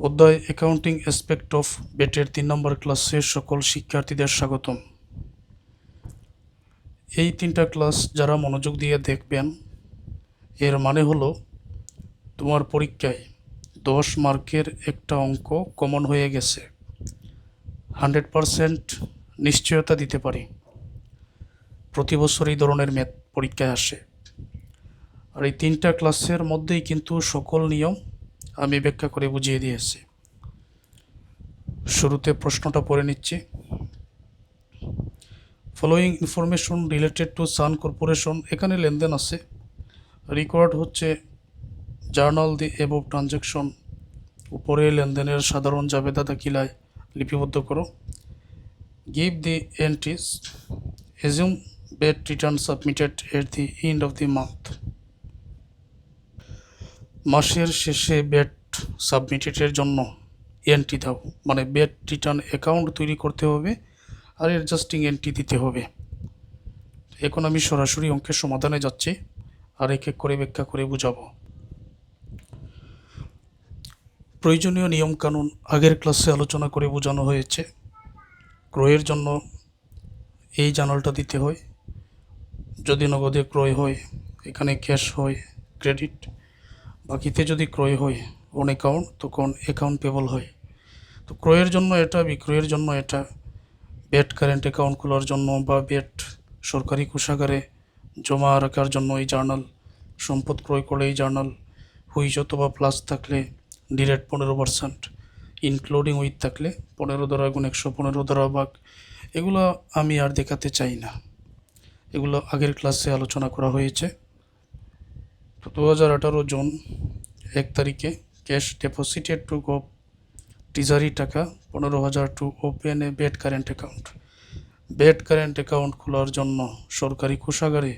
অধ্যায় accounting aspect of বেটের 3 নম্বর ক্লাসে সকল শিক্ষার্থীদের স্বাগতম। এই 3টা ক্লাস যারা মনোযোগ দিয়ে দেখবেন, এর মানে হলো তোমার পরীক্ষায় 10 মার্কের একটা অঙ্ক কমন হয়ে গেছে। 100% নিশ্চয়তা দিতে পারি। প্রতি বছর এই ধরনের ম্যাথ পরীক্ষায় আসে। আর এই 3টা ক্লাসের মধ্যেই কিন্তু সকল নিয়ম আমি ব্যাখ্যা করে বুঝিয়ে দিয়েছি। শুরুতে প্রশ্নটা পড়ে নিচ্ছি। Following information related to Sun Corporation, এখানে লেনদেন আছে। রিকর্ড হচ্ছে জার্নাল দি অ্যাবভ ট্রানজ্যাকশন, উপরে লেনদেনের সাধারণ জাবেদা দাখিলায় লিপিবদ্ধ করো। Give the entries, assume VAT return submitted at the end of the month. মাসের শেষে বেট সাবমিটেডের জন্য এন্ট্রি দাও, মানে বেট রিটার্ন অ্যাকাউন্ট তৈরি করতে হবে আর অ্যাডজাস্টিং এন্ট্রি দিতে হবে। এখন আমি সরাসরি অঙ্কের সমাধানে যাচ্ছি আর এক এক করে ব্যাখ্যা করে বুঝাবো। প্রয়োজনীয় নিয়মকানুন আগের ক্লাসে আলোচনা করে বোঝানো হয়েছে। ক্রয়ের জন্য এই জার্নালটা দিতে হয়। যদি নগদে ক্রয় হয় এখানে ক্যাশ হয় ক্রেডিট, বাকিতে যদি ক্রয় হয় অন অ্যাকাউন্ট তখন অ্যাকাউন্ট পেবল হয়। তো ক্রয়ের জন্য এটা, বিক্রয়ের জন্য এটা। বেট কারেন্ট অ্যাকাউন্ট খোলার জন্য বা বেট সরকারি কোষাগারে জমা রাখার জন্য এই জার্নাল, সম্পদ ক্রয় করলে এই জার্নাল, হুইচ অথবা প্লাস থাকলে ডিরেক্ট 15%, ইনক্লুডিং উইথ থাকলে 15 দ্বারা গুণ 115 দ্বারা ভাগ। এগুলো আমি আর দেখাতে চাই না, এগুলো আগের ক্লাসে আলোচনা করা হয়েছে। তো 2018 জুন 1 তারিখে cash deposited to gov treasury টাকা 15,000 to open a VAT current account. VAT current account খোলার জন্য সরকারি কোষাগারে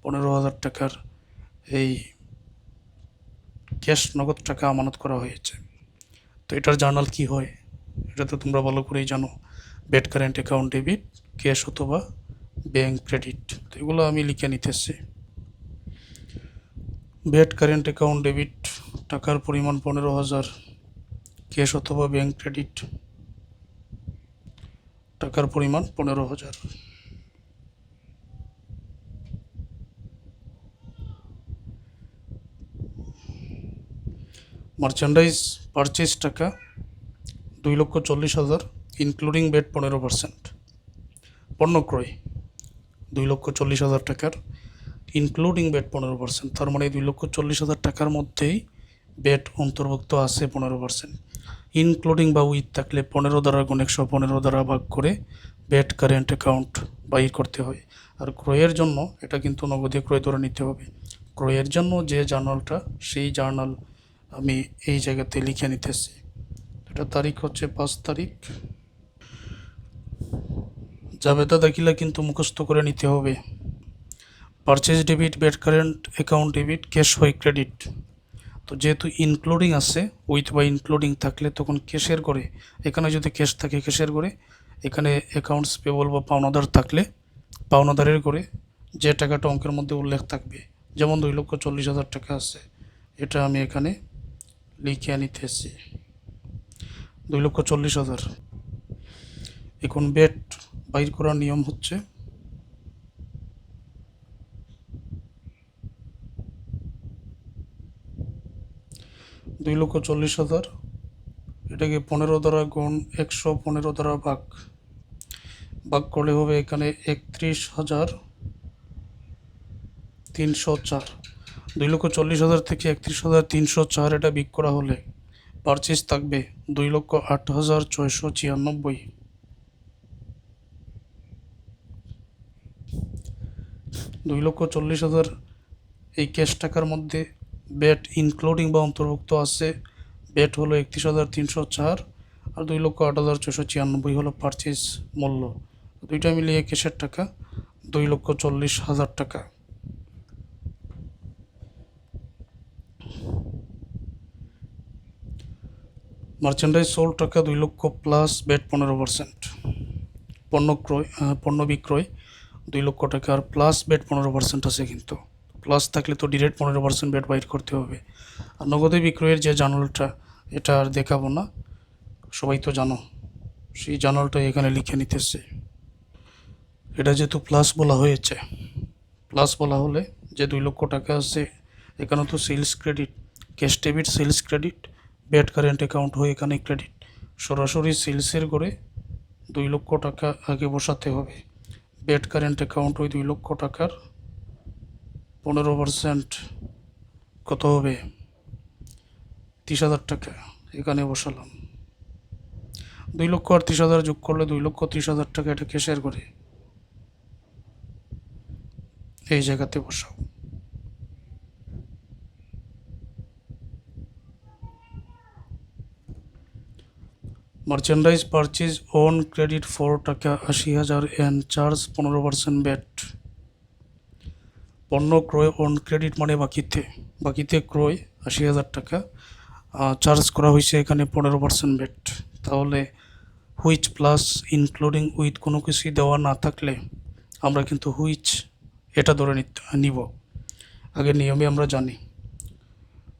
15,000 টাকার এই ক্যাশ নগদ টাকা আমানত করা হয়েছে। তো এটার জার্নাল কি হয় এটা তো তোমরা ভালো করেই জানো। VAT current account debit, cash অথবা ব্যাংক ক্রেডিট। তো এগুলো আমি লিখে নিতেছি। বেট কারেন্ট অ্যাকাউন্ট ডেবিট, টাকার পরিমাণ 15,000, ক্যাশ অথবা ব্যাংক ক্রেডিট, টাকার পরিমাণ 15,000। মার্চেন্ডাইজ পারচেজ টাকা 2,40,000 ইনক্লুডিং বেট 15%। পণ্য ক্রয় 2,40,000 টাকার ইনক্লুডিং বেট 15%, তার মানে 2,40,000 টাকার মধ্যেই বেট অন্তর্ভুক্ত আছে 15%। ইনক্লুডিং বা উইথ থাকলে 15 দ্বারা গুণ 115 দ্বারা ভাগ করে বেট কারেন্ট অ্যাকাউন্ট বাইর করতে হয়। আর ক্রয়ের জন্য এটা কিন্তু নগদে ক্রয় ধরে নিতে হবে। ক্রয়ের জন্য যে জার্নালটা, সেই জার্নাল আমি এই জায়গাতে লিখে নিতেছি। এটা তারিখ হচ্ছে 5 তারিখ। জাবেদা দাখিলা কিন্তু মুখস্থ করে নিতে হবে। Purchase debit, VAT current account debit, cash হয় ক্রেডিট। তো যেহেতু ইনক্লুডিং আছে, উইথ বা ইনক্লুডিং থাকলে তখন ক্যাশের করে, এখানে যদি ক্যাশ থাকে ক্যাশের করে, এখানে অ্যাকাউন্টস পেবল বা পাওনাদার থাকলে পাওনাদারের করে যে টাকাটা অঙ্কের মধ্যে উল্লেখ থাকবে। যেমন 2,40,000 টাকা আছে, এটা আমি এখানে লিখে নিতেছি 2,40,000। এখন বেট বাইর করার নিয়ম হচ্ছে $2,40,000, এটাকে 15 দ্বারা গুণ 115 দ্বারা ভাগ করলে হবে এখানে 31,304। 2,40,000 থেকে 31,304 এটা বিক করা হলে পারচেজ থাকবে 2,08,696। 2,40,000 এই ক্যাশ টাকার মধ্যে বেট ইনক্লুডিং বা অন্তর্ভুক্ত আছে। বেট হলো 31,304 আর 2,08,696 হলো পারচেজ মূল্য। দুইটা মিলিয়ে ক্যাশের টাকা 2,40,000 টাকা। মার্চেন্ডাইজ সোল্ড টাকা 2 লক্ষ প্লাস বেট 15%। পণ্য বিক্রয় 2 লক্ষ টাকার প্লাস বেট 15% আছে, কিন্তু প্লাস থাকলে তো ডিরেক্ট 15% বেট বাইর করতে হবে। আর নগদে বিক্রয়ের যে জার্নালটা এটা আর দেখাবো না, সবাই তো জানো। সেই জার্নালটা এখানে লিখে নিতেছে। এটা যেহেতু প্লাস বলা হয়েছে, প্লাস বলা হলে যে 2 লক্ষ টাকা আছে, এখানে তো sales credit, cash debit sales credit, VAT current account হয়ে এখানে ক্রেডিট, সরাসরি সেলসের করে 2 লক্ষ টাকা আগে বসাতে হবে। ব্যাট কারেন্ট অ্যাকাউন্ট ওই 2 লক্ষ টাকার 15% কত হবে, 30,000 টাকা এখানে বসালাম। 2 লক্ষ আর 30,000 যোগ করলে 2,30,000 টাকা, এটা ক্যাশের করে এই জায়গাতে বসাও। মার্চেন্ডাইজ পারচেজ অন ক্রেডিট 4 টাকা 80,000 অ্যান্ড চার্জ 15% ব্যাট। পণ্য ক্রয় অন ক্রেডিট মানে বাকিতে ক্রয় 80,000 টাকা, চার্জ করা হয়েছে এখানে 15% ব্যাট। তাহলে হুইচ প্লাস ইনক্লুডিং উইথ কোনো কিছুই দেওয়া না থাকলে আমরা কিন্তু হুইচ এটা ধরে নিব, আগের নিয়মে আমরা জানি।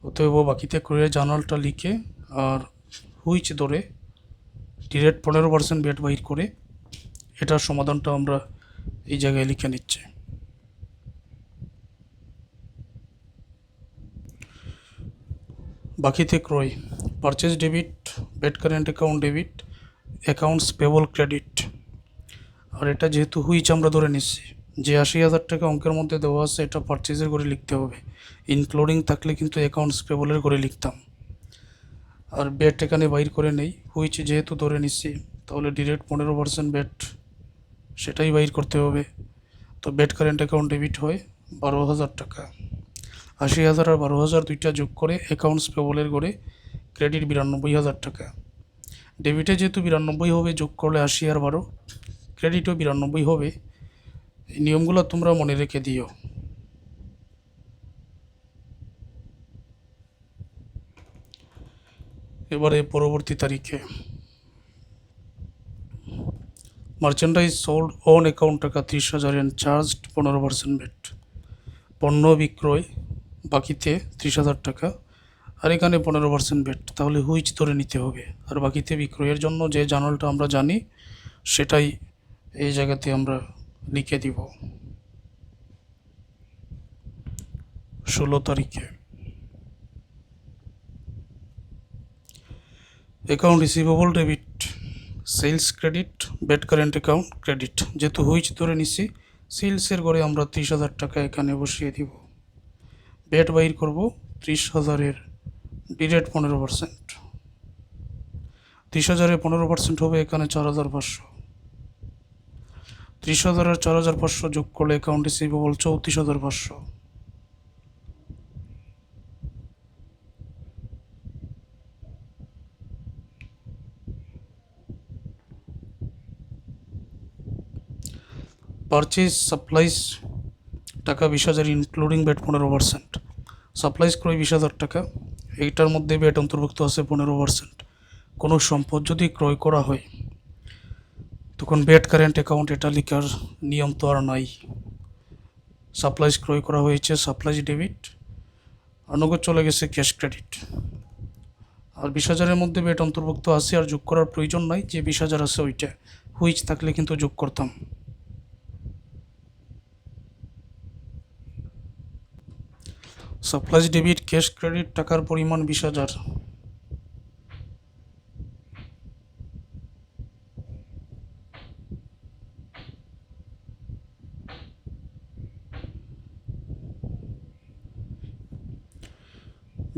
অতএব বাকিতে ক্রয়ের জার্নালটা লিখে আর হুইচ ধরে ডিরেক্ট 15% ব্যাট বাইর করে এটার সমাধানটা আমরা এই জায়গায় লিখে নিচ্ছি। বাকিতে ক্রয় purchase debit, VAT current account debit, accounts payable credit. আর এটা যেহেতু হুইচ আমরা ধরে নিচ্ছি, যে 80,000 টাকা অঙ্কের মধ্যে দেওয়া আছে এটা পারচেজের করে লিখতে হবে, ইনক্লুডিং থাকলে কিন্তু অ্যাকাউন্টস পেবলের করে লিখতাম। আর ব্যাট এখানে বাইর করে নেই, হুইচ যেহেতু ধরে নিচ্ছি তাহলে ডিরেক্ট 15% ব্যাট সেটাই বাইর করতে হবে। তো ব্যাট কারেন্ট অ্যাকাউন্ট ডেবিট হয় 12,000 টাকা, 80,000 আর 12,000 দুইটা যোগ করে অ্যাকাউন্টস পেবলের করে ক্রেডিট 92,000 টাকা। ডেবিটে যেহেতু 92 হবে, যোগ করলে 80 আর 12, ক্রেডিটও 92 হবে। এই নিয়মগুলো তোমরা মনে রেখে দিও। এবারে পরবর্তী তারিখে মার্চেন্ডাইজ সোল্ড অন অ্যাকাউন্ট টাকা 30,000 অ্যান্ড চার্জড 15% ব্যাট। পণ্য বিক্রয় বাকিতে 30,000 টাকা, আর এখানে 15% ব্যাট, তাহলে হুইচ ধরে নিতে হবে। আর বাকিতে বিক্রয়ের জন্য যে জার্নালটা আমরা জানি সেটাই এই জায়গাতে আমরা লিখে দিব। 16 তারিখে account receivable debit, sales credit, VAT current account credit. যেহেতু হুইচ ধরে নিচ্ছি, সেলসের করে আমরা 30,000 টাকা এখানে বসিয়ে দিব। ব্যাট বাইর করব 30,000-এর ডিরেক্ট 15%, 30,000-এর 15% হবে এখানে 4,500, 30,000 আর 4,500 যোগ করলে অ্যাকাউন্ট রিসিভেবল 34,500। পারচেজ সাপ্লাইজ টাকা 20,000 ইনক্লুডিং ব্যাট 15%, সাপ্লাইজ ক্রয় 20,000 টাকা, এইটার মধ্যে ব্যাট অন্তর্ভুক্ত আছে 15%। কোনো সম্পদ যদি ক্রয় করা হয় তখন ব্যাট কারেন্ট অ্যাকাউন্ট এটা লিখার নিয়ম তো আর নাই। সাপ্লাইজ ক্রয় করা হয়েছে সাপ্লাইজ ডেবিট, আর নগদ চলে গেছে ক্যাশ ক্রেডিট। আর 20,000-এর মধ্যে ব্যাট অন্তর্ভুক্ত আছে, আর যোগ করার প্রয়োজন নাই, যে 20,000 আছে ওইটা, হুইচ থাকলে কিন্তু যোগ করতাম। সাপ্লাইজ ডেবিট ক্যাশ ক্রেডিট, টাকার পরিমাণ 20,000।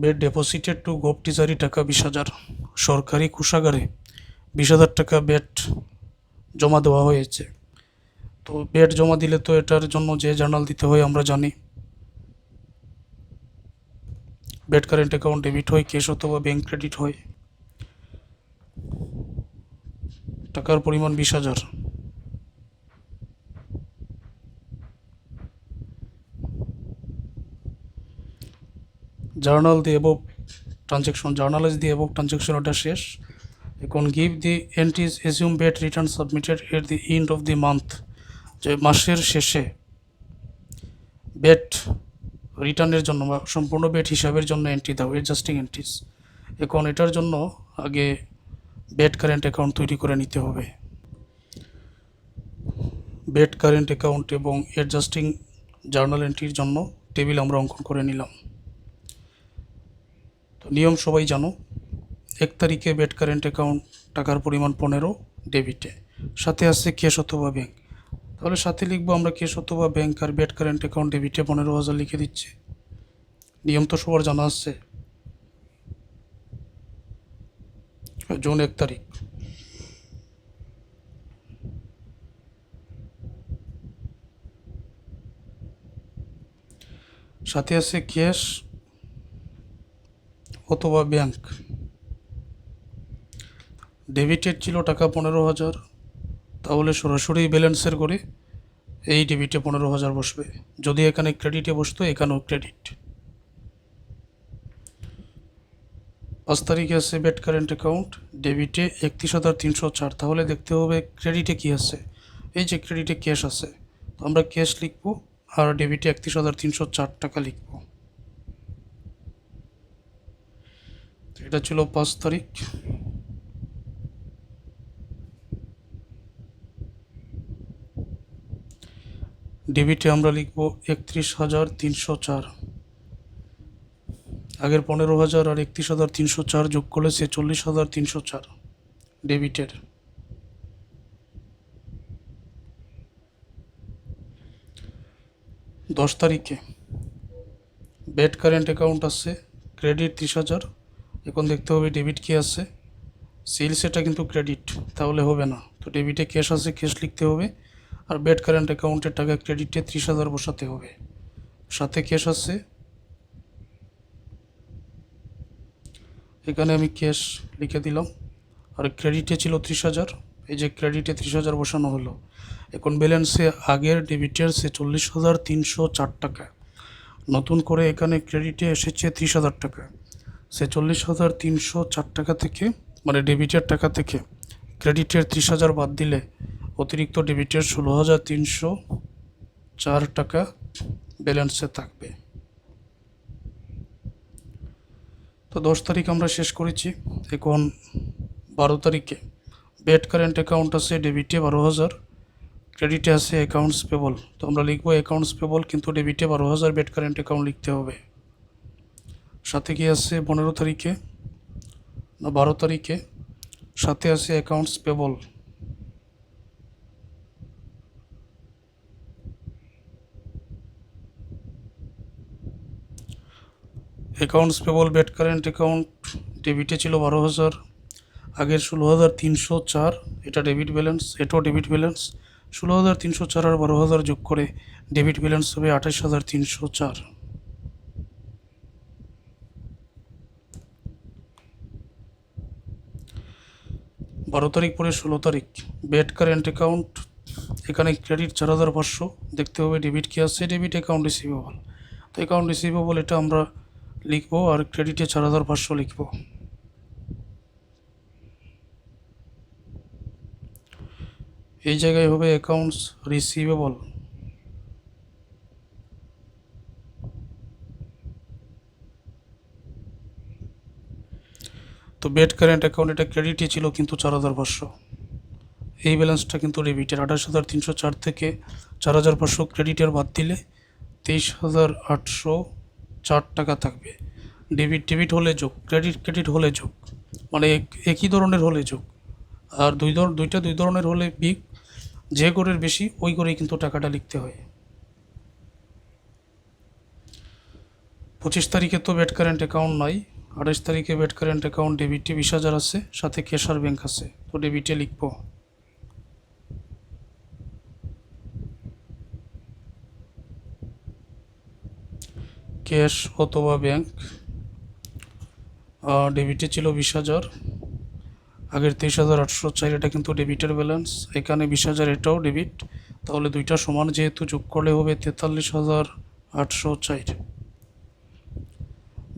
ব্যাট ডেপোজিটেড টু গভ ট্রেজারি টাকা 20,000, সরকারি কোষাগারে 20,000 টাকা ব্যাট জমা দেওয়া হয়েছে। তো ব্যাট জমা দিলে তো এটার জন্য যে জার্নাল দিতে হয় আমরা জানি। ব্যাট কারেন্ট অ্যাকাউন্ট ডেবিট হয়, ক্যাশ অথবা ব্যাংক ক্রেডিট হয়। টাকার পরিমাণ 20,000। Journal the above transaction, journalise the above transaction, ওটা শেষ। এখন give the entries assume bat return submitted at the end of the month, যে মাসের শেষে ব্যাট রিটার্নের জন্য বা সম্পূর্ণ ব্যাট হিসাবের জন্য এন্ট্রি দাও, অ্যাডজাস্টিং এন্ট্রিজ। এখন এটার জন্য আগে বেড কারেন্ট অ্যাকাউন্ট তৈরি করে নিতে হবে। বেড কারেন্ট অ্যাকাউন্ট এবং অ্যাডজাস্টিং জার্নাল এন্ট্রির জন্য টেবিল আমরা অঙ্কন করে নিলাম। তো নিয়ম সবাই জানো, 1 তারিখে বেড কারেন্ট অ্যাকাউন্ট টাকার পরিমাণ 15 ডেবিটে, সাথে আছে ক্যাশ অথবা ব্যাংক। তাহলে সাথে লিখবো আমরা ক্যাশ অথবা ব্যাংক, আর বেড কারেন্ট অ্যাকাউন্ট ডেবিটে 15,000 লিখে দিচ্ছি। নিয়ম তো সবার জানা আছে। জুন 1 তারিখ, সাথে আছে ক্যাশ অথবা ব্যাংক। ডেবিটের ছিল টাকা 15,000, তাহলে সরাসরি ব্যালেন্সের করে এই ডেবিটে 15,000 বসবে। যদি এখানে ক্রেডিটে বসতো, এখানেও ক্রেডিট। 5 তারিখে আছে বেড কারেন্ট অ্যাকাউন্ট ডেবিটে 31,304, তাহলে দেখতে হবে ক্রেডিটে কি আছে। এই যে ক্রেডিটে ক্যাশ আছে, তো আমরা ক্যাশ লিখবো আর ডেবিটে 31,304 টাকা লিখবো। এটা ছিল 5 তারিখ। ডেবিটে আমরা লিখব 31,304। আগের 15,000 আর 31,304 যোগ করলে 46,304 ডেবিটের। দশ তারিখে বেড কারেন্ট অ্যাকাউন্ট আছে ক্রেডিট 30,000। এখন দেখতে হবে ডেবিট কি আছে। সেলস এটা কিন্তু ক্রেডিট, তাহলে হবে না। তো ডেবিটে ক্যাশ আছে, ক্যাশ লিখতে হবে, আর বেড কারেন্ট অ্যাকাউন্টের টাকা ক্রেডিটে 30,000 বসাতে হবে। সাথে ক্যাশ আছে, এখানে আমি ক্যাশ লিখে দিলাম, আর ক্রেডিটে ছিল 30,000। এই যে ক্রেডিটে 30,000 বসানো হলো। এখন ব্যালেন্সে আগের ডেবিটের 46,304 টাকা, নতুন করে এখানে ক্রেডিটে এসেছে 30,000 টাকা। 46,304 টাকা থেকে, মানে ডেবিটের টাকা থেকে ক্রেডিটের 30,000 বাদ দিলে অতিরিক্ত ডেবিটের 16,304 টাকা ব্যালেন্সে থাকবে। তো 10 তারিখ আমরা শেষ করেছি। এখন 12 তারিখে বেড কারেন্ট অ্যাকাউন্ট আছে ডেবিটে 12,000, ক্রেডিটে আছে অ্যাকাউন্টস পেবল। তো আমরা লিখবো অ্যাকাউন্টস পেবল, কিন্তু ডেবিটে 12,000 বেড কারেন্ট অ্যাকাউন্ট লিখতে হবে। সাথে কি আছে 15 তারিখে, না 12 তারিখে, সাথে আছে accounts payable. Accounts payable VAT current account ডেবিটে ছিল 12,000, আগের 16,304, এটা ডেবিট ব্যালেন্স, এটাও ডেবিট ব্যালেন্স। 16,304 আর 12,000 যোগ করে ডেবিট ব্যালেন্স হবে 28,304। 12 তারিখ পরে 16 তারিখ বেড কারেন্ট অ্যাকাউন্ট, এখানে ক্রেডিট 4,500, দেখতে হবে ডেবিট কি আছে, ডেবিট অ্যাকাউন্ট রিসিভেবল। তো অ্যাকাউন্ট রিসিভেবল এটা আমরা লিখবো, আর ক্রেডিটে 4,500 লিখবো। এই জায়গায় হবে অ্যাকাউন্টস রিসিভেবল। তো বেড কারেন্ট অ্যাকাউন্ট এটা ক্রেডিটই ছিল, কিন্তু 4,500। এই ব্যালেন্সটা কিন্তু ডেবিটের। 28,304 থেকে 4,500 ক্রেডিটের বাদ দিলে 23,804 টাকা থাকবে। ডেবিট ডেবিট হলে যোগ, ক্রেডিট ক্রেডিট হলে যোগ, মানে একই ধরনের হলে যোগ। আর দুইটা দুই ধরনের হলে বিগ, যে গড়ের বেশি ওই গড়েই কিন্তু টাকাটা লিখতে হয়। 25 তারিখে তো বেড কারেন্ট অ্যাকাউন্ট নাই। 28 তারিখে বেড কারেন্ট অ্যাকাউন্ট ডেবিটে 20,000 আছে, সাথে ক্যাশ আর ব্যাংক আছে। তো ডেবিটে লিখব ক্যাশ অথবা ব্যাংক। ডেবিটে ছিল 20,000, আগের 23,804, এটা কিন্তু ডেবিটের ব্যালেন্স। এখানে 20,000, এটাও ডেবিট, তাহলে দুইটা সমান যেহেতু যোগ করলে হবে 43,804।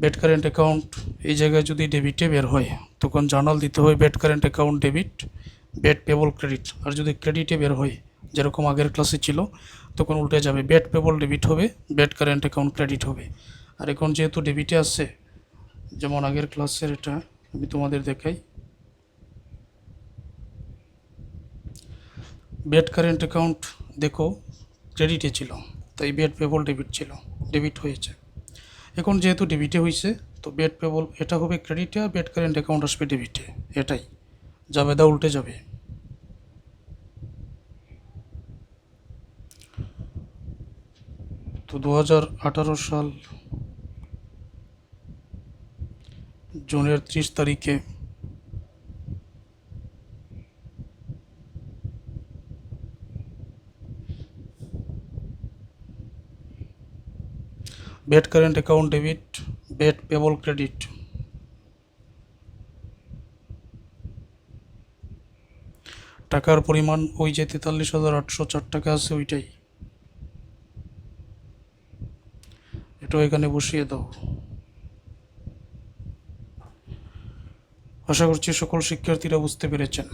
বেড কারেন্ট অ্যাকাউন্ট এই জায়গায় যদি ডেবিটে বের হয়, তখন জার্নাল দিতে হয় VAT current account debit, VAT payable credit. আর যদি ক্রেডিটে বের হয়, যেরকম আগের ক্লাসে ছিল, তখন উল্টে যাবে, বেড পেবল ডেবিট হবে, বেড কারেন্ট অ্যাকাউন্ট ক্রেডিট হবে। আর এখন যেহেতু ডেবিটে আছে, যেমন আগের ক্লাসের এটা আমি তোমাদের দেখাই। ব্যাড কারেন্ট অ্যাকাউন্ট দেখো ক্রেডিটে ছিল, তাই ব্যাড পেবল ডেবিট ছিল, ডেবিট হয়েছে। এখন যেহেতু ডেবিটে হয়েছে তো ব্যাড পেবল এটা হবে ক্রেডিটে, আর ব্যাড কারেন্ট অ্যাকাউন্ট আসবে ডেবিটে। এটাই জাবেদা উল্টে যাবে। তো 2018 সাল জুনের 30 তারিখে bad current account debit, bad payable credit. টাকার পরিমাণ ওই যে 43,804 টাকা আছে ওইটাই, এটাও এখানে বসিয়ে দাও। আশা করছি সকল শিক্ষার্থীরা বুঝতে পেরেছেন।